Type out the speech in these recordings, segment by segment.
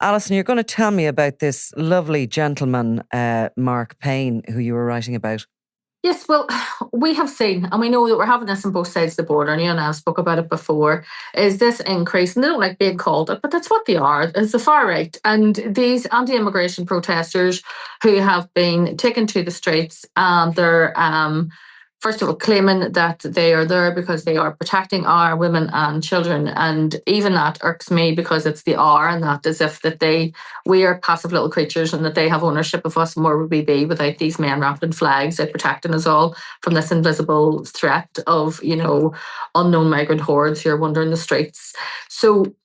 Alison, you're going to tell me about this lovely gentleman, Mark Payne, who you were writing about. Yes, well, we have seen, and we know that we're having this on both sides of the border, and you and I have spoke about it before, is this increase, and they don't like being called it, but that's what they are, is the far right. And these anti-immigration protesters who have been taken to the streets, and they're first of all, claiming that they are there because they are protecting our women and children. And even that irks me because it's the "are" and that, as if that we are passive little creatures and that they have ownership of us, and where would we be without these men wrapped in flags out protecting us all from this invisible threat of, unknown migrant hordes who are wandering the streets. So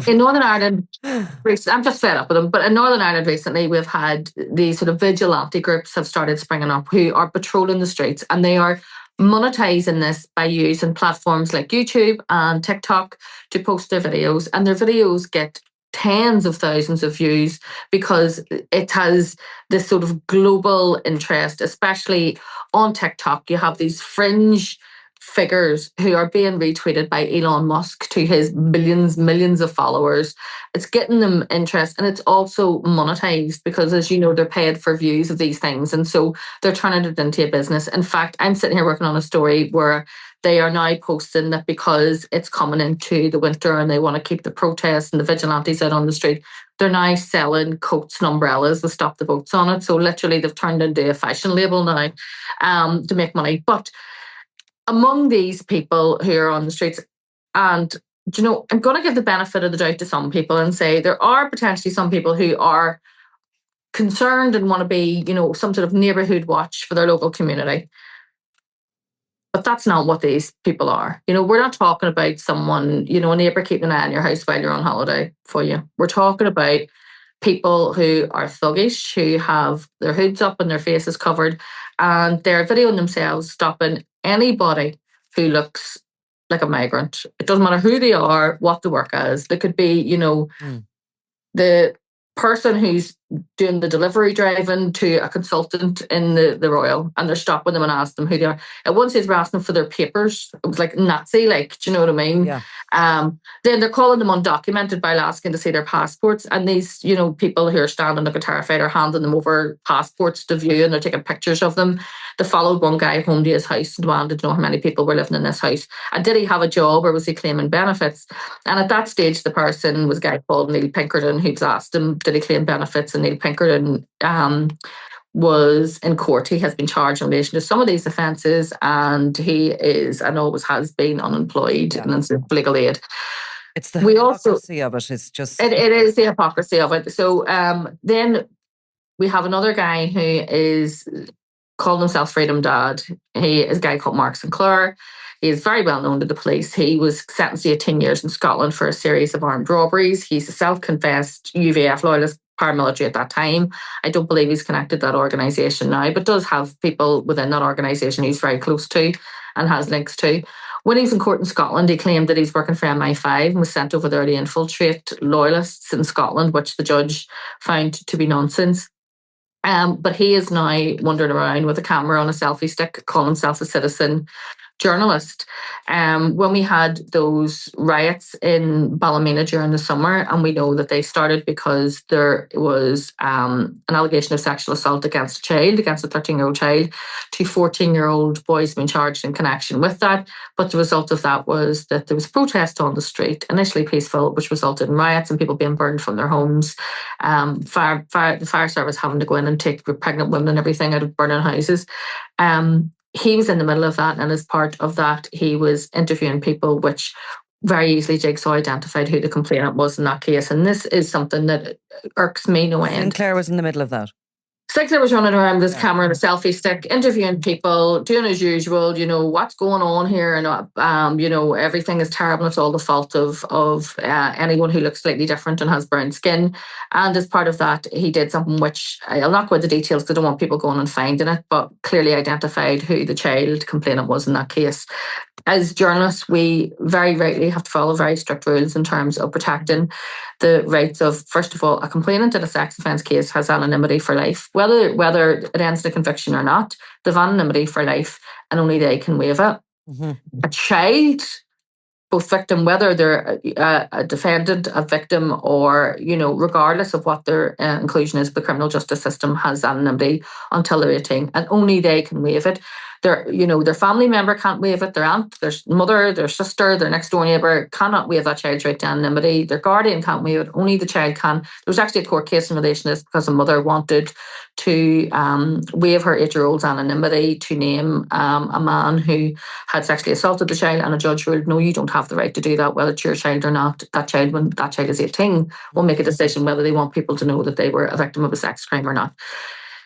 in Northern Ireland, I'm just fed up with them, but in Northern Ireland recently, we've had these sort of vigilante groups have started springing up who are patrolling the streets, and they are monetizing this by using platforms like YouTube and TikTok to post their videos, and their videos get tens of thousands of views because it has this sort of global interest, especially on TikTok. You have these fringe figures who are being retweeted by Elon Musk to his millions of followers. It's getting them interest, and it's also monetized because, as you know, they're paid for views of these things. And so they're turning it into a business. In fact, I'm sitting here working on a story where they are now posting that because it's coming into the winter and they want to keep the protests and the vigilantes out on the street, they're now selling coats and umbrellas with "Stop the Boats" on it. So literally they've turned into a fashion label now to make money. But among these people who are on the streets, and I'm going to give the benefit of the doubt to some people and say there are potentially some people who are concerned and want to be, some sort of neighbourhood watch for their local community. But that's not what these people are. We're not talking about someone, a neighbour keeping an eye on your house while you're on holiday for you. We're talking about people who are thuggish, who have their hoods up and their faces covered, and they're videoing themselves stopping anybody who looks like a migrant. It doesn't matter who they are, what the work is. They could be, the person who's doing the delivery driving to a consultant in the Royal, and they're stopping them and asking them who they are. At one stage, we're asking them for their papers. It was like Nazi, do you know what I mean? Yeah. Then they're calling them undocumented by asking to see their passports. And these, people who are standing like a terrified are handing them over passports to view, and they're taking pictures of them. They followed one guy home to his house and demanded to know how many people were living in this house. And did he have a job or was he claiming benefits? And at that stage, the person was a guy called Neil Pinkerton, who's asked him, did he claim benefits? And Neil Pinkerton was in court. He has been charged in relation to some of these offences, and he is and always has been unemployed and in legal aid. It's the hypocrisy of it. It's just... It is the hypocrisy of it. So then we have another guy who is called himself Freedom Dad. He is a guy called Mark Sinclair. He is very well known to the police. He was sentenced to 18 years in Scotland for a series of armed robberies. He's a self-confessed UVF loyalist, paramilitary at that time. I don't believe he's connected to that organisation now, but does have people within that organisation he's very close to and has links to. When he was in court in Scotland, he claimed that he's working for MI5 and was sent over there to infiltrate loyalists in Scotland, which the judge found to be nonsense. But he is now wandering around with a camera on a selfie stick, calling himself a citizen journalist. When we had those riots in Balamina during the summer, and we know that they started because there was an allegation of sexual assault against a child, against a 13-year-old child. 2 14-year-old boys been charged in connection with that. But the result of that was that there was protest on the street, initially peaceful, which resulted in riots and people being burned from their homes. The fire service having to go in and take pregnant women and everything out of burning houses. He was in the middle of that, and as part of that, he was interviewing people, which very easily Jigsaw identified who the complainant was in that case. And this is something that irks me no end. Sinclair was in the middle of that. Sinclair was running around with his camera and a selfie stick, interviewing people, doing as usual, what's going on here, and everything is terrible. It's all the fault of anyone who looks slightly different and has brown skin. And as part of that, he did something which I'll not go into details because I don't want people going and finding it, but clearly identified who the child complainant was in that case. As journalists, we very rightly have to follow very strict rules in terms of protecting the rights of, first of all, a complainant in a sex offence case has anonymity for life. Whether it ends in a conviction or not, they've anonymity for life, and only they can waive it. Mm-hmm. A child, both victim, whether they're a defendant, a victim, or, regardless of what their inclusion is, the criminal justice system has anonymity until they're 18, and only they can waive it. Their family member can't waive it. Their aunt, their mother, their sister, their next door neighbour cannot waive that child's right to anonymity. Their guardian can't waive it. Only the child can. There was actually a court case in relation to this because a mother wanted to waive her 8-year-old's anonymity to name a man who had sexually assaulted the child, and a judge ruled, no, you don't have the right to do that, whether it's your child or not. That child, when that child is 18, will make a decision whether they want people to know that they were a victim of a sex crime or not.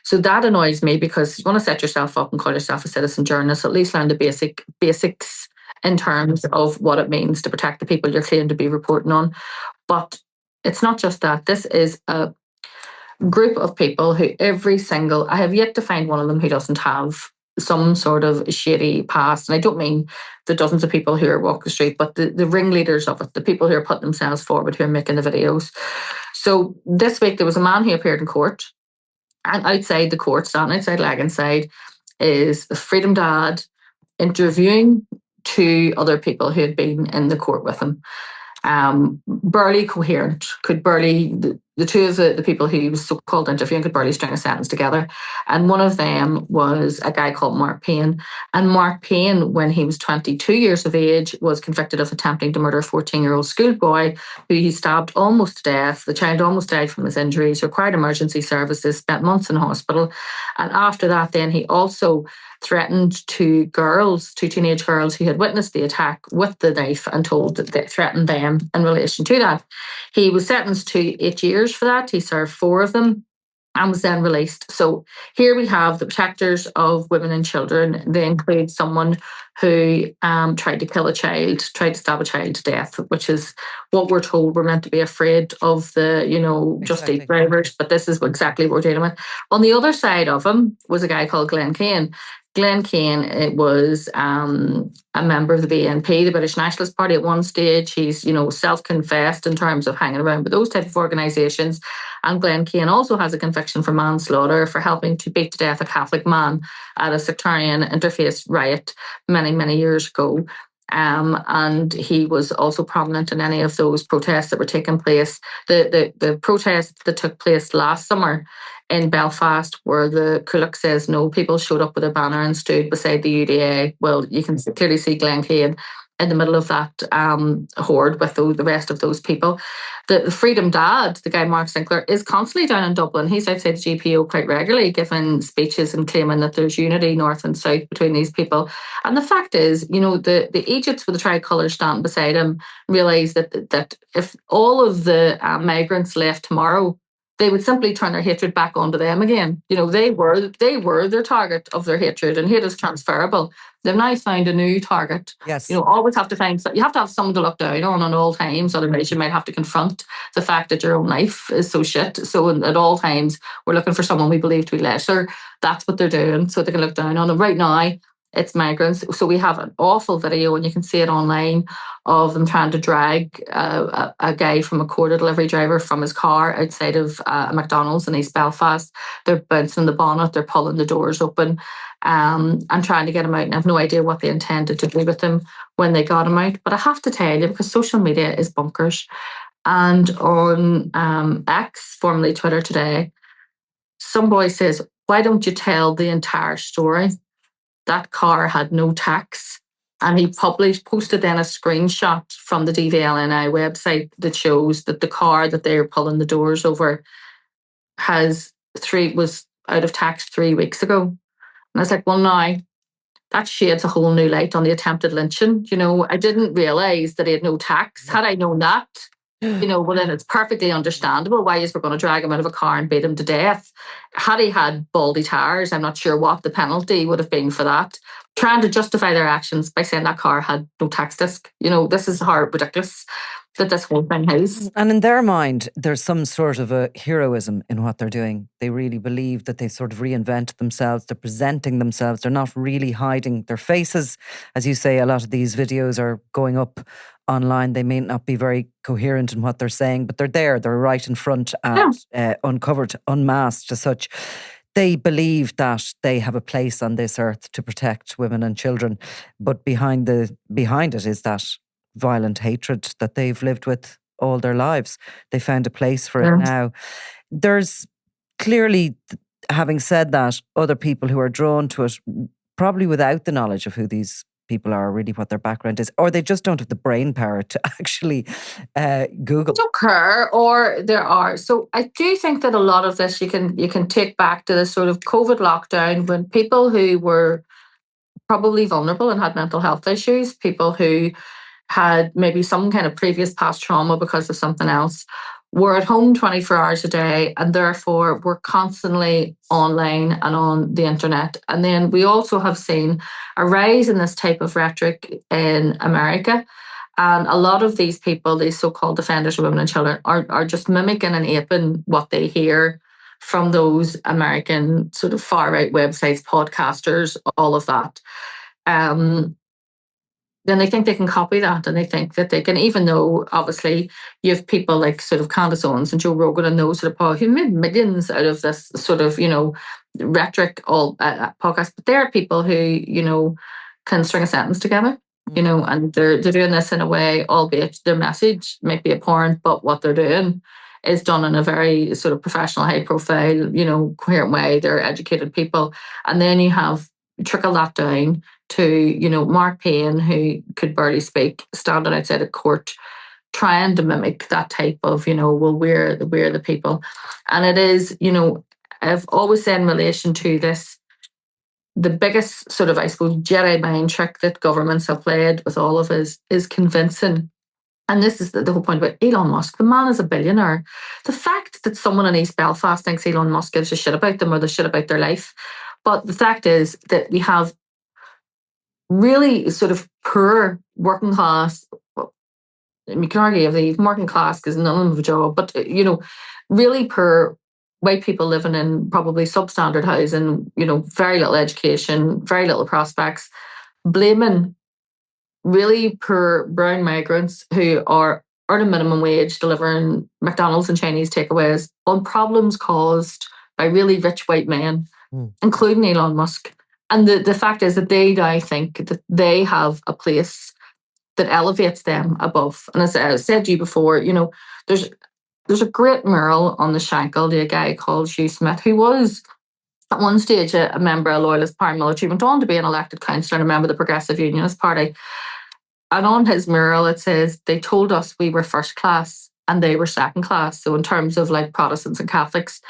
So that annoys me, because you want to set yourself up and call yourself a citizen journalist, at least learn the basics in terms of what it means to protect the people you're claiming to be reporting on. But it's not just that. This is a group of people who I have yet to find one of them who doesn't have some sort of shady past. And I don't mean the dozens of people who are walking the street, but the ringleaders of it, the people who are putting themselves forward, who are making the videos. So this week there was a man who appeared in court, and outside the court, standing outside Laganside, is a Freedom Dad interviewing 2 other people who had been in the court with him. Barely coherent, could barely, the 2 of the people who he was so-called interviewing could barely string a sentence together. And one of them was a guy called Mark Payne. And Mark Payne, when he was 22 years of age, was convicted of attempting to murder a 14-year-old schoolboy who he stabbed almost to death. The child almost died from his injuries, required emergency services, spent months in hospital. And after that, then he also threatened 2 teenage girls who had witnessed the attack with the knife, and told that they threatened them in relation to that. He was sentenced to 8 years for that. He served 4 of them and was then released. So here we have the protectors of women and children. They include someone who tried to kill a child, tried to stab a child to death, which is what we're told. We're meant to be afraid of the, Just Eat drivers, but this is exactly what we're dealing with. On the other side of him was a guy called Glenn Kane. Glenn Kane, it was a member of the BNP, the British Nationalist Party at one stage. He's, self-confessed in terms of hanging around with those type of organisations. And Glenn Kane also has a conviction for manslaughter for helping to beat to death a Catholic man at a sectarian interfaith riot many, many years ago. And he was also prominent in any of those protests that were taking place. The protests that took place last summer in Belfast, where the Kulak says no, people showed up with a banner and stood beside the UDA. Well, you can clearly see Glenn Kane in the middle of that horde with the rest of those people. The Freedom Dad, the guy Mark Sinclair, is constantly down in Dublin. He's outside the GPO quite regularly, giving speeches and claiming that there's unity north and south between these people. And the fact is, the Egypts with the tricolour standing beside him realise that if all of the migrants left tomorrow, they would simply turn their hatred back onto them again. They were their target of their hatred, and hate is transferable. They've now found a new target. Yes. Always have to you have to have someone to look down on at all times. Otherwise, you might have to confront the fact that your own life is so shit. So at all times, we're looking for someone we believe to be lesser. That's what they're doing, so they can look down on them. Right now, it's migrants. So we have an awful video, and you can see it online, of them trying to drag a guy from a quarter delivery driver from his car outside of a McDonald's in East Belfast. They're bouncing the bonnet, they're pulling the doors open, and trying to get him out. And I have no idea what they intended to do with him when they got him out. But I have to tell you, because social media is bonkers. And on X, formerly Twitter today, some boy says, why don't you tell the entire story? That car had no tax. And he posted then a screenshot from the DVLNI website that shows that the car that they're pulling the doors over was out of tax 3 weeks ago. And I was like, well, now that sheds a whole new light on the attempted lynching. I didn't realise that he had no tax. Had I known that, well, then it's perfectly understandable why we're going to drag him out of a car and beat him to death. Had he had baldy tires, I'm not sure what the penalty would have been for that. Trying to justify their actions by saying that car had no tax disc. This is ridiculous that this whole thing has. And in their mind, there's some sort of a heroism in what they're doing. They really believe that they sort of reinvented themselves. They're presenting themselves. They're not really hiding their faces. As you say, a lot of these videos are going up online. They may not be very coherent in what they're saying, but they're there. They're right in front and uncovered, unmasked as such. They believe that they have a place on this earth to protect women and children. But behind it is that violent hatred that they've lived with all their lives. They found a place for it now. There's clearly, having said that, other people who are drawn to it, probably without the knowledge of who these people are, really what their background is, or they just don't have the brain power to actually Google. Don't care, or there are. So I do think that a lot of this you can take back to the sort of COVID lockdown, when people who were probably vulnerable and had mental health issues, people who had maybe some kind of previous past trauma because of something else, were at home 24 hours a day, and therefore were constantly online and on the internet. And then we also have seen a rise in this type of rhetoric in America. And a lot of these people, these so-called defenders of women and children, are just mimicking and aping what they hear from those American sort of far-right websites, podcasters, all of that. Then they think they can copy that, and they think that they can, even though obviously you have people like sort of Candace Owens and Joe Rogan and those sort of people who made millions out of this sort of, rhetoric all podcast, but there are people who, can string a sentence together, and they're doing this in a way, albeit their message might be abhorrent, but what they're doing is done in a very sort of professional, high profile, coherent way. They're educated people. And then you have trickle that down to, Mark Payne, who could barely speak, standing outside a court, trying to mimic that type of, well, we're the people. And it is, I've always said in relation to this, the biggest sort of, I suppose, Jedi mind trick that governments have played with all of us is convincing. And this is the whole point about Elon Musk. The man is a billionaire. The fact that someone in East Belfast thinks Elon Musk gives a shit about them or the shit about their life. But the fact is that we have really sort of poor working class, you can argue if they even working class because none of them have a job, but, really poor white people living in probably substandard housing, very little education, very little prospects, blaming really poor brown migrants who are earning minimum wage, delivering McDonald's and Chinese takeaways on problems caused by really rich white men, including Elon Musk. And the fact is that they now think that they have a place that elevates them above. And as I said to you before, there's a great mural on the Shankill to a guy called Hugh Smith, who was at one stage a member of Loyalist paramilitary, went on to be an elected councillor and a member of the Progressive Unionist Party. And on his mural, it says, they told us we were first class and they were second class. So in terms of like Protestants and Catholics,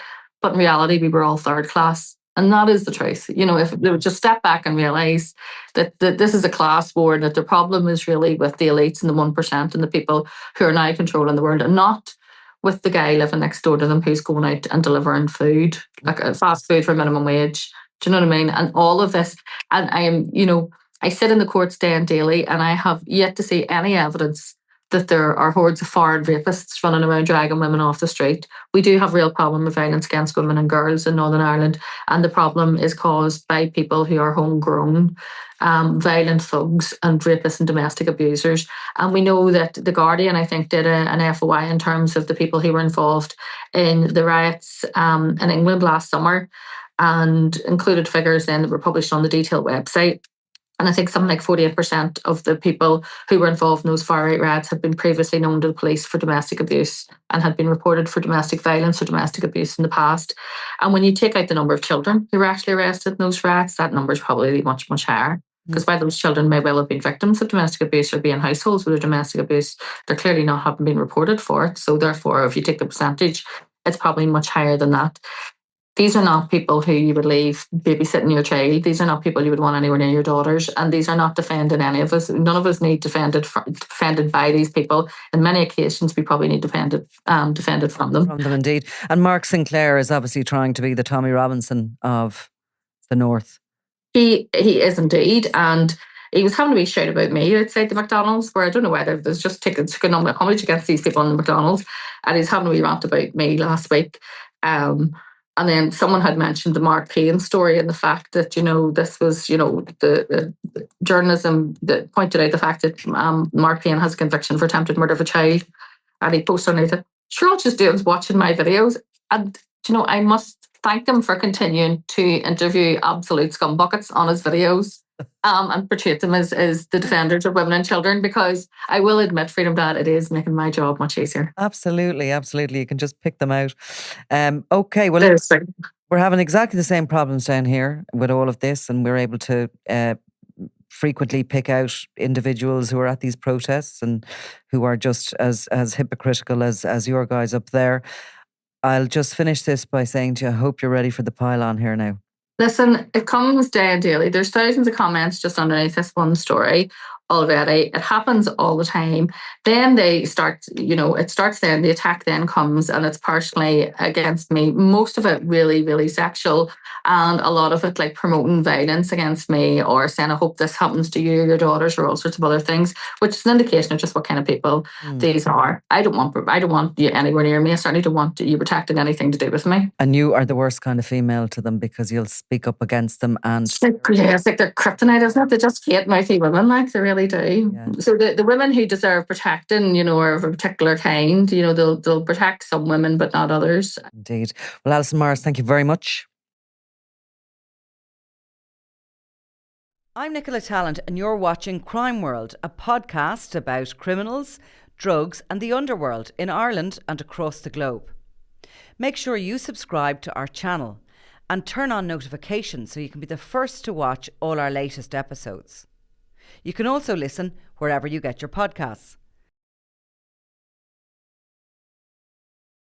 but in reality, we were all third class. And that is the truth. If they would just step back and realise that this is a class war, and that the problem is really with the elites and the 1% and the people who are now controlling the world, and not with the guy living next door to them who's going out and delivering food, like fast food for minimum wage. Do you know what I mean? And all of this. And I am, I sit in the courts day and daily, and I have yet to see any evidence that there are hordes of foreign rapists running around dragging women off the street. We do have real problem with violence against women and girls in Northern Ireland, and the problem is caused by people who are homegrown, violent thugs and rapists and domestic abusers. And we know that The Guardian, I think, did an FOI in terms of the people who were involved in the riots in England last summer, and included figures then that were published on the Detail website. And I think something like 48% of the people who were involved in those far-right riots had been previously known to the police for domestic abuse and had been reported for domestic violence or domestic abuse in the past. And when you take out the number of children who were actually arrested in those riots, that number is probably much, much higher. Because while those children may well have been victims of domestic abuse or be in households with domestic abuse, they're clearly not having been reported for it. So therefore, if you take the percentage, it's probably much higher than that. These are not people who you would leave babysitting your child. These are not people you would want anywhere near your daughters. And these are not defending any of us. None of us need defended by these people. In many occasions, we probably need defended from them. From them, indeed. And Mark Sinclair is obviously trying to be the Tommy Robinson of the North. He is indeed. And he was having to be shouted about me outside the McDonald's, where I don't know whether there's just taken homage against these people in the McDonald's. And he's having to be rant about me last week. And then someone had mentioned the Mark Payne story and the fact that, this was, the journalism that pointed out the fact that Mark Payne has a conviction for attempted murder of a child. And he posted on it, sure, all she's doing is watching my videos. And, I must thank him for continuing to interview absolute scumbuckets on his videos. and portrayed them as the defenders of women and children, because I will admit, Freedom Dad, it is making my job much easier. Absolutely, absolutely. You can just pick them out. Okay, well, There's like- we're having exactly the same problems down here with all of this, and we're able to frequently pick out individuals who are at these protests and who are just as hypocritical as your guys up there. I'll just finish this by saying to you, I hope you're ready for the pile-on here now. Listen, it comes day and daily. There's thousands of comments just underneath this one story already. It happens all the time. Then they start, it starts then, the attack then comes, and it's partially against me. Most of it really, really sexual, and a lot of it like promoting violence against me, or saying, I hope this happens to you, your daughters, or all sorts of other things, which is an indication of just what kind of people these are. I don't want you anywhere near me. I certainly don't want you protecting anything to do with me. And you are the worst kind of female to them, because you'll speak up against them. And it's like they're kryptonite, isn't it? They just hate mouthy women, like they really do. Yeah. So the women who deserve protecting, are of a particular kind, they'll protect some women but not others. Indeed. Well, Allison Morris, thank you very much. I'm Nicola Tallant, and you're watching Crime World, a podcast about criminals, drugs and the underworld in Ireland and across the globe. Make sure you subscribe to our channel and turn on notifications so you can be the first to watch all our latest episodes. You can also listen wherever you get your podcasts.